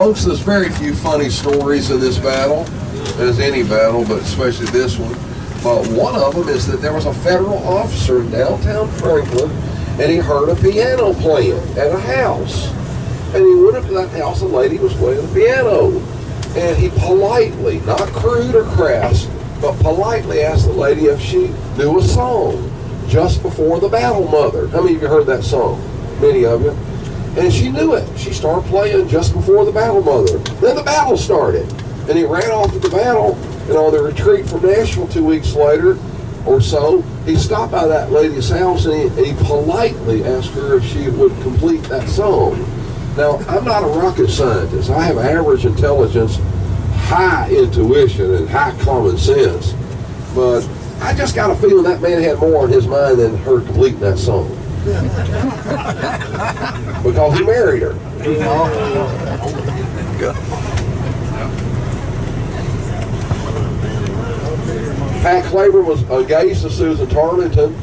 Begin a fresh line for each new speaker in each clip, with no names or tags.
Folks, there's very few funny stories in this battle, as any battle, but especially this one. But one of them is that there was a federal officer in downtown Franklin, and he heard a piano playing at a house. And he went up to that house, a lady was playing the piano. And he politely, not crude or crass, but politely asked the lady if she knew a song, Just Before the Battle, Mother. How many of you heard that song? Many of you. And she knew it. She started playing Just Before the Battle, Mother. Then the battle started. And he ran off to the battle, and on the retreat from Nashville 2 weeks later or so, he stopped by that lady's house and he politely asked her if she would complete that song. Now, I'm not a rocket scientist. I have average intelligence, high intuition, and high common sense. But I just got a feeling that man had more on his mind than her completing that song. Because he married her. Pat Claver was engaged to Susan Tarleton,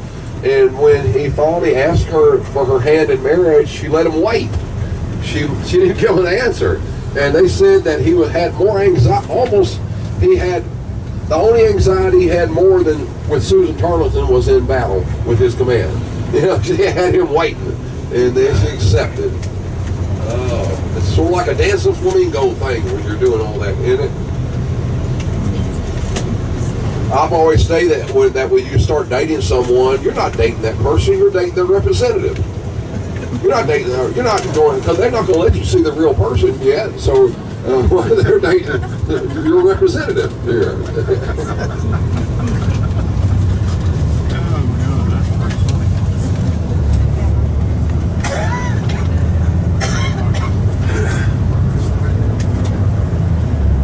and when he finally asked her for her hand in marriage, she let him wait. She didn't give an answer. And they said that he had more anxiety, the only anxiety he had more than with Susan Tarleton was in battle with his command. You know, she had him waiting, and then she accepted. It's sort of like a dancing flamingo thing when you're doing all that, isn't it? I've always say that when you start dating someone, you're not dating that person, you're dating their representative. You're not dating, you're not going, because they're not going to let you see the real person yet, so they're dating your representative here.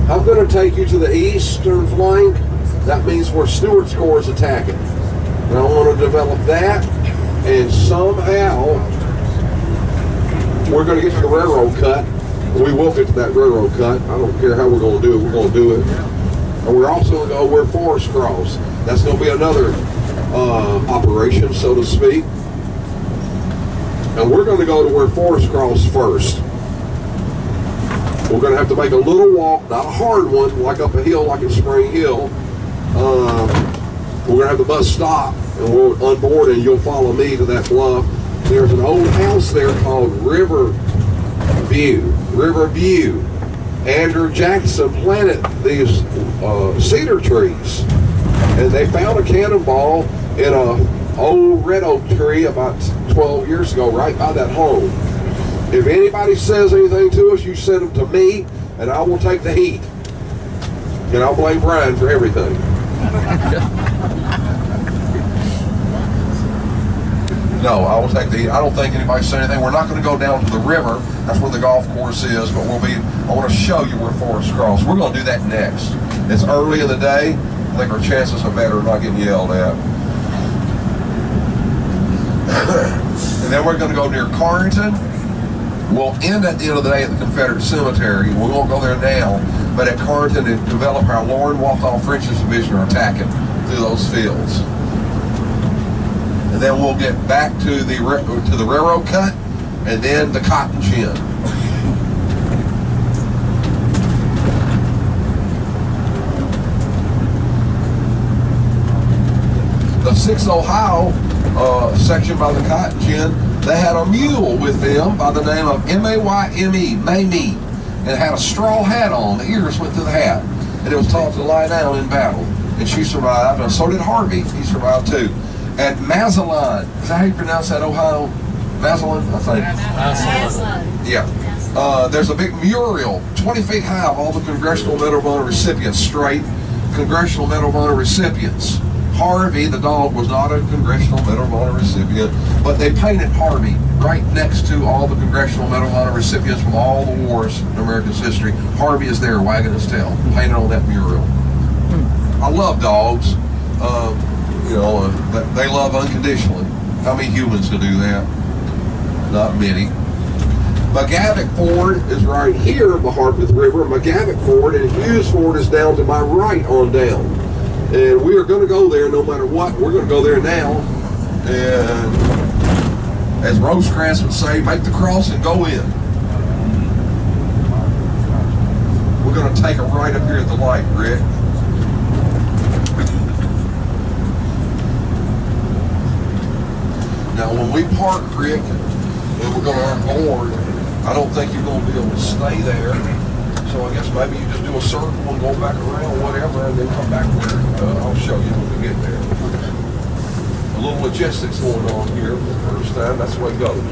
I'm going to take you to the eastern flank. That means where Stuart's Corps is attacking. And I want to develop that, and somehow we're going to get to the railroad cut. We will get to that railroad cut. I don't care how we're going to do it. We're going to do it. And we're also going to go where Forrest crossed. That's going to be another operation, so to speak. And we're going to go to where Forrest crossed first. We're going to have to make a little walk, not a hard one, like up a hill, like in Spring Hill. We're going to have the bus stop, and we'll unboard, and you'll follow me to that bluff. There's an old house there called Riverview. Andrew Jackson planted these cedar trees, and they found a cannonball in an old red oak tree about 12 years ago right by that home. If anybody says anything to us, you send them to me, and I will take the heat. And I'll blame Brian for everything. No, I will take the heat. I don't think anybody said anything. We're not going to go down to the river. That's where the golf course is, but I want to show you where Forrest crossed. We're going to do that next. It's early in the day. I think our chances are better of not getting yelled at. And then we're going to go near Carrington. We'll end at the end of the day at the Confederate Cemetery. We won't go there now, but at Carrington and develop how Lauren Walthall French's division are attacking through those fields. And then we'll get back to the railroad cut, and then the cotton gin. The 6th Ohio section by the cotton gin, they had a mule with them by the name of M-A-Y-M-E, Mamie, and it had a straw hat on. The ears went through the hat, and it was taught to lie down in battle. And she survived, and so did Harvey. He survived too. At Mazatlan, is that how you pronounce that, Ohio? Mazatlan, I think.
Mazatlan.
Yeah. There's a big mural, 20 feet high, of all the Congressional Medal of Honor recipients, straight Congressional Medal of Honor recipients. Harvey, the dog, was not a Congressional Medal of Honor recipient, but they painted Harvey right next to all the Congressional Medal of Honor recipients from all the wars in America's history. Harvey is there, wagging his tail, painted on that mural. I love dogs. You know, they love unconditionally. How many humans can do that? Not many. McGavock Ford is right here in the Harpeth River. McGavock Ford and Hughes Ford is down to my right on down. And we are going to go there no matter what. We're going to go there now. And as Rosecrans would say, make the cross and go in. going to take a right up here at the light, Rick. Now, when we park, Rick, and we're going to unboard, I don't think you're going to be able to stay there. So I guess maybe you just do a circle and go back around, whatever, and then come back where I'll show you when we get there. A little logistics going on here for the first time. That's the way it goes.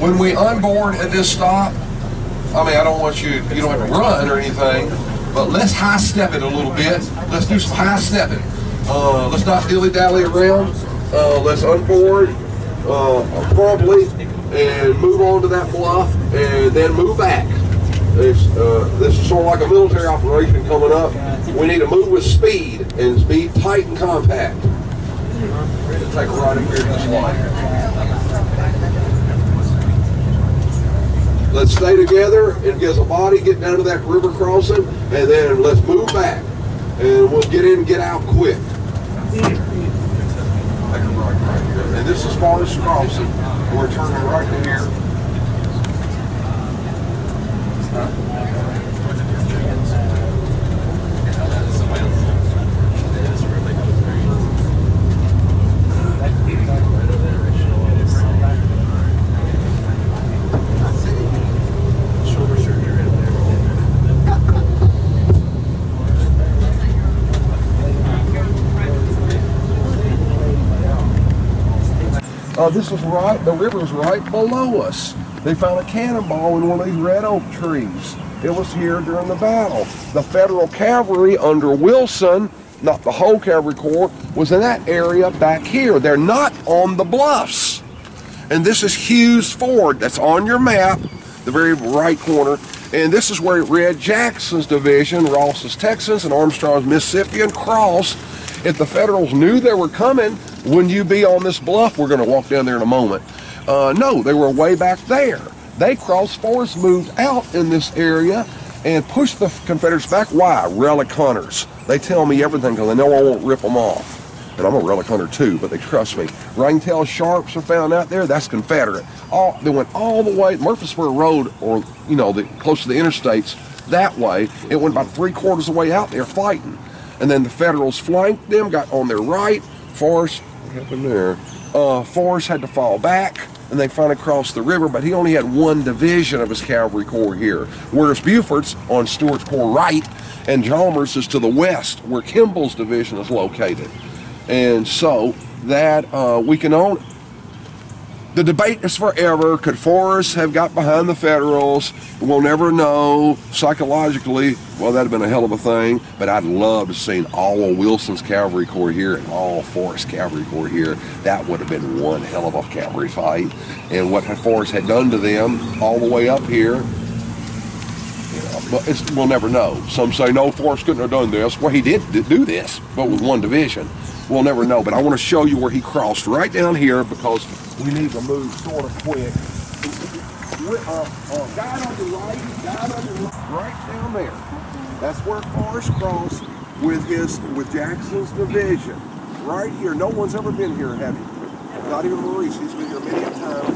When we unboard at this stop, I mean, I don't want you don't have to run or anything, but let's high step it a little bit. Let's do some high stepping. Let's not dilly-dally around. Let's unboard promptly and move on to that bluff and then move back. This is sort of like a military operation coming up. We need to move with speed and speed tight and compact. We're going to take a right up here to this light. Let's stay together and get a body, get down to that river crossing, and then let's move back. And we'll get in and get out quick. And this is Forrest crossing. We're turning right to here. This is right, the river's right below us. They found a cannonball in one of these red oak trees. It was here during the battle. The Federal Cavalry under Wilson, not the whole Cavalry Corps, was in that area back here. They're not on the bluffs. And this is Hughes Ford. That's on your map, the very right corner. And this is where Red Jackson's division, Ross's Texans, and Armstrong's Mississippian crossed. If the Federals knew they were coming, wouldn't you be on this bluff? We're going to walk down there in a moment. No, they were way back there. They crossed. Forrest moved out in this area and pushed the Confederates back. Why? Relic hunters. They tell me everything because they know I won't rip them off. And I'm a relic hunter too, but they trust me. Ringtail sharps are found out there. That's Confederate. They went all the way, Murfreesboro Road, or you know, close to the interstates, that way. It went about 3/4 of the way out there fighting. And then the Federals flanked them, got on their right. Forrest, what happened there? Forrest had to fall back, and they finally crossed the river, but he only had one division of his cavalry corps here. Whereas Buford's on Stuart's corps right, and Chalmers is to the west, where Kimball's division is located. And so that we can own. The debate is forever. Could Forrest have got behind the Federals? We'll never know. Psychologically, well, that'd have been a hell of a thing. But I'd love to see all of Wilson's cavalry corps here and all Forrest's cavalry corps here. That would have been one hell of a cavalry fight. And what Forrest had done to them all the way up here, but we'll never know. Some say, no, Forrest couldn't have done this. Well, he did do this, but with one division. We'll never know. But I want to show you where he crossed right down here because we need to move sort of quick. Guide on your right, right down there. That's where Forrest crossed with Jackson's division. Right here. No one's ever been here, have you? Not even Maurice. He's been here many a time.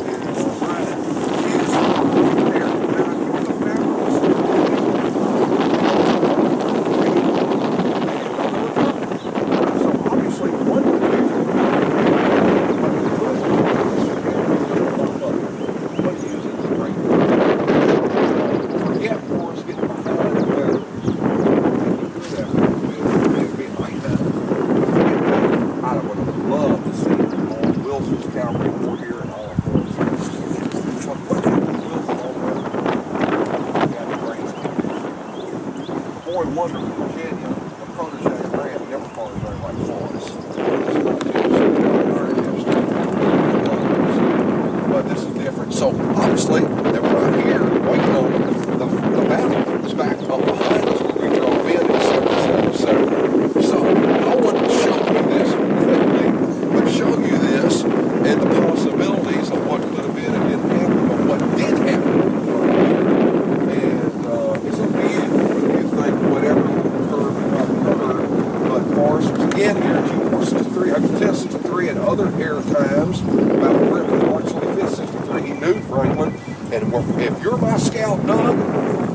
in other air times, about March 25th, 63, he knew Franklin, and if you're my scout, Doug,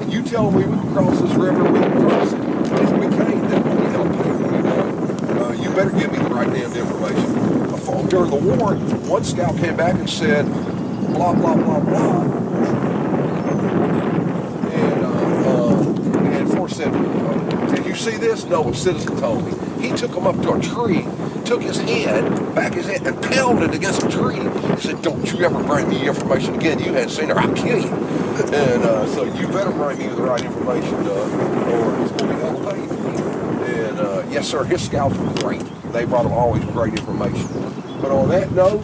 and you tell me we can cross this river, we can cross it. If we can't, then we don't pay for you, Doug. You better give me the right damned information. During the war, one scout came back and said, blah, blah, blah, blah. And Forrest said, did you see this? No, a citizen told me. He took him up to a tree, took his head, back his head, and pounded against a tree. He said, don't you ever bring me information again. You hadn't seen her, I'll kill you. And so you better bring me the right information, Doug, or it's going to be hell to pay for you. And yes, sir, his scouts were great. They brought him always great information. But on that note,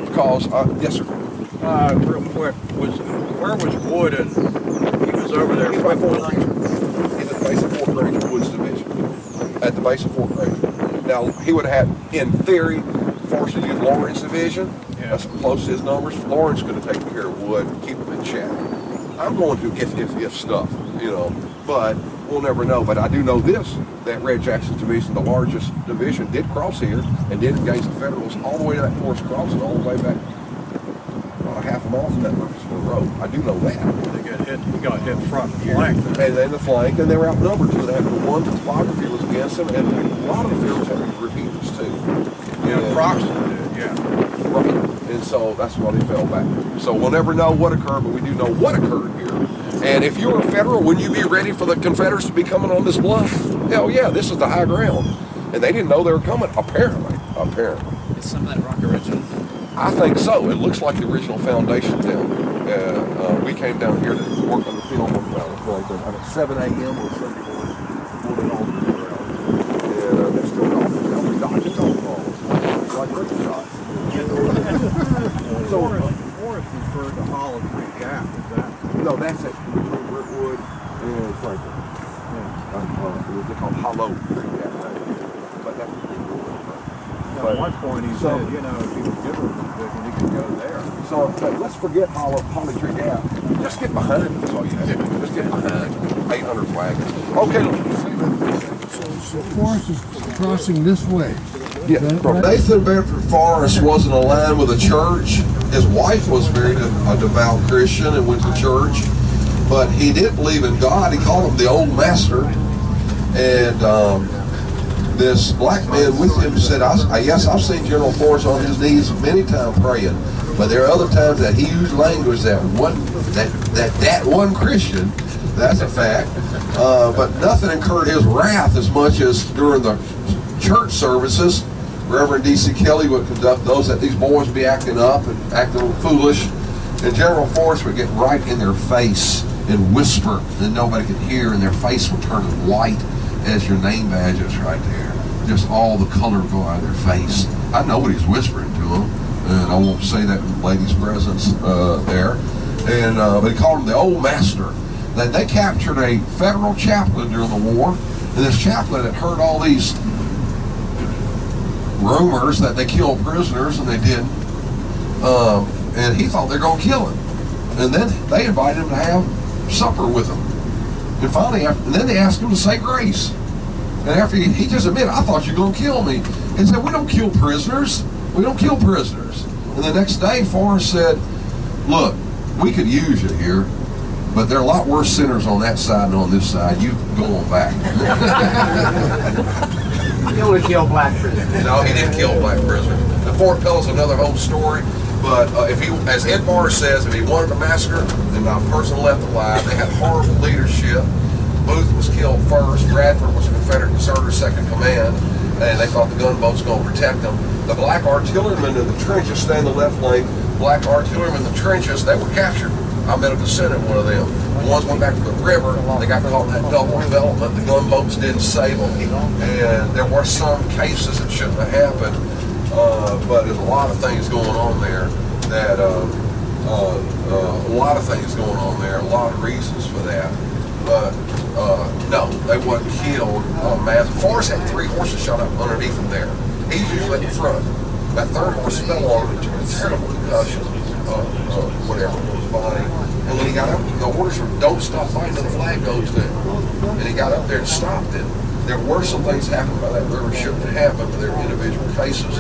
because, yes, sir.
Real quick, where was Wood and he was over there?
He's at Fort Granger. He's at the base of Fort Granger, Wood's division. At the base of Fort Granger. Now, he would have had, in theory, Forrest to use Lawrence division. Yeah. That's close to his numbers. Lawrence could have taken care of Wood and keep him in check. I'm going to if stuff, you know, but we'll never know. But I do know this, that Red Jackson's division, the largest division, did cross here and did engage the Federals all the way to that Forest Crossing, all the way back about a half a mile from that Louisville road. I do know that.
They got hit front and flank.
And then the flank, and they were outnumbered too. They had one topography was against them, and a lot of the Federals had repeaters too.
Yeah, Proxton did, yeah.
Right. And so that's why they fell back. So we'll never know what occurred, but we do know what occurred here. And if you were a Federal, wouldn't you be ready for the Confederates to be coming on this bluff? Hell yeah, this is the high ground. And they didn't know they were coming, apparently.
Is some of that rock original?
I think so. It looks like the original foundation down there. We came down here to work on the film at 7 a.m. on Sunday morning. Pulled it all through the ground. And they're still golfing. They'll be dodging golf balls. Like rookie shots.
So Forrest referred to Hollow Tree Gap, is that?
No, that's it. Between Brentwood and Franklin. Yeah. They call Hollow Tree Gap. But that's pretty cool.
At one point he said, you know, if he was given a position, he could go there.
So let's forget Holly Tree Gap. Just get behind it. That's all you have to do. Just get behind 800 wagons. Okay.
So Forrest is crossing this way.
Yeah. Nathan Bedford Forrest wasn't aligned with a church. His wife was very a devout Christian and went to church. But he did believe in God. He called him the old master. And this black man with him said, yes, I've seen General Forrest on his knees many times praying, but there are other times that he used language that one Christian, that's a fact, but nothing incurred his wrath as much as during the church services. Reverend D.C. Kelly would conduct those, that these boys would be acting up and acting a little foolish, and General Forrest would get right in their face and whisper that nobody could hear, and their face would turn white as your name badges right there. Just all the color go out of their face. I know what he's whispering to them, and I won't say that in the lady's presence there. And but he called him the old master. That they captured a Federal chaplain during the war, and this chaplain had heard all these rumors that they killed prisoners, and they didn't. And he thought they were going to kill him. And then they invited him to have supper with them. And finally, and then they asked him to say grace. And after he just admitted, I thought you were going to kill me. He said, we don't kill prisoners. We don't kill prisoners. And the next day, Forrest said, look, we could use you here, but there are a lot worse sinners on that side than on this side. You go on back.
He only killed black prisoners.
No, he didn't kill black prisoners. The Fort tells another whole story. But if he, as Ed Barr says, if he wanted to massacre, then not a person left alive. They had horrible leadership. Booth was killed first. Bradford was a Confederate conservative second command, and they thought the gunboats were going to protect them. The black artillerymen in the trenches, stay in the left lane. Black artillerymen in the trenches, they were captured. I met a descendant, one of them. The ones went back to the river. They got caught in that double development. The gunboats didn't save them, and there were some cases that shouldn't have happened. But there's a lot of things going on there that a lot of things going on there. A lot of reasons for that. But no, they wasn't killed. Forrest had 3 horses shot up underneath him there. He's usually at the front. That third horse fell on him and took a terrible concussion, whatever, his body. And when he got up, the orders were, don't stop fighting until the flag goes down. And he got up there and stopped it. There were some things happened by that river shouldn't have happened, but there were individual cases.